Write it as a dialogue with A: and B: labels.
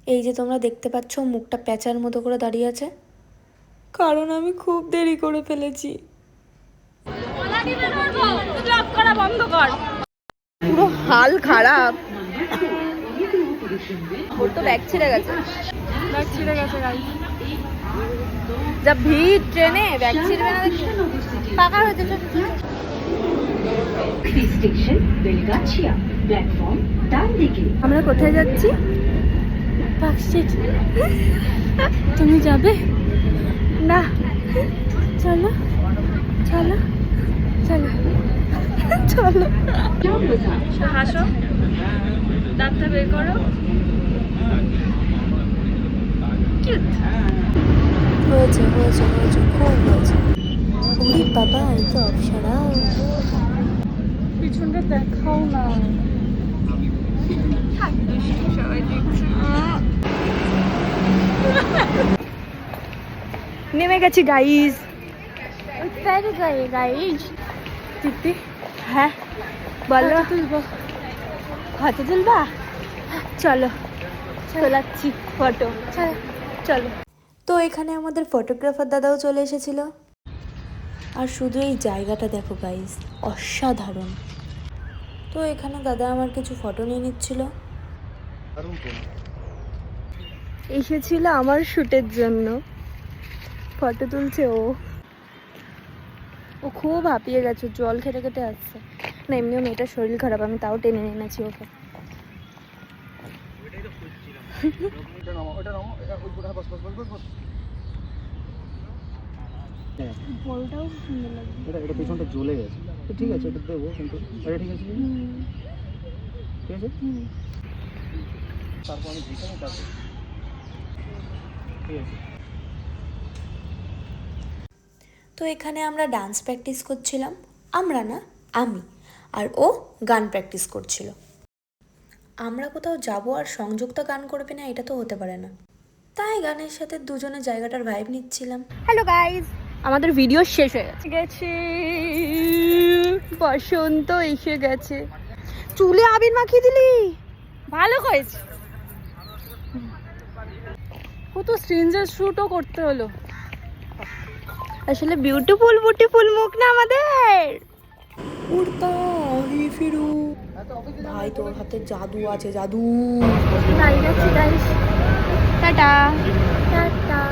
A: এই যে তোমরা দেখতে পাচ্ছ মুখটা প্যাঁচার মতো করে দাঁড়িয়ে আছে, কারণ আমি খুব দেরি করে ফেলেছি। পুরো হাল খারাপ, ওর তো ব্যাগ ছিঁড়ে গেছে। যা ভিড় ট্রেনে, ব্যাগ ছিঁড়বে না দেখি। পাকা হয়েছে স্টেশন বেলগাছিয়া, প্ল্যাটফর্ম ডান দিকে। আমরা কোথায় যাচ্ছি? পার্কস্ট্রিট। তুমি যাবে না? চলো চলো চলো চলো। হাসো, দাঁতটা বের করো। হয়েছে হয়েছে হয়েছে, খুব হয়েছে। ওরে বাবা, এই তো অপসরা। পিছনটা দেখাও না। নেমে গেছি গাইজ। দিদি হ্যাঁ বলো, তুলবো ফটো তুলবা? চলো তোলাচ্ছি ফটো, চলো। তো এখানে আমাদের ফটোগ্রাফার দাদাও চলে এসেছিল। আর শুধু এই জায়গাটা দেখো গাইজ, অসাধারণ। তো এখানে দাদা আমার কিছু ফটো নিয়ে নিচ্ছিল। এসেছিল আমার শ্যুটের জন্য, ফটো তুলছে ও। ও খুব হাঁপিয়ে গেছে, জল খেতে খেতে আসছে না। এমনিও মেয়েটার শরীর খারাপ, আমি তাও টেনে এনেছি ওকে। বলটাও সুন্দর লাগছে।
B: এটা পেছনটা জ্বলে গেছে, ঠিক আছে এটা দেবো, কিন্তু এটা ঠিক আছে, ঠিক আছে। তারপর আমি দিতাম, তারপর ঠিক আছে।
A: তো এখানে আমরা ডান্স প্র্যাকটিস করছিলাম। আমরা না, আমি আর ও গান প্র্যাকটিস করছিল। আমরা কোথাও যাব আর সংযুক্ত গান করবে না, এটা তো হতে পারে না। তাই গানের সাথে দুজনে জায়গাটার ভাইব নিচ্ছিলাম। হ্যালো গাইজ, আমাদের ভিডিও শেষ হয়ে গেছে। বসন্ত এসে গেছে। চুলে আবির মাখিয়ে দিলি, ভালো হয়েছে।
C: কত স্ট্রেঞ্জার শ্যুটও করতে হলো।
A: আসলে বিউটিফুল বিউটিফুল মুখ না আমাদের। উড়তা হি ফিরু। ভাই তোর হাতে জাদু আছে, জাদু। Tata tata.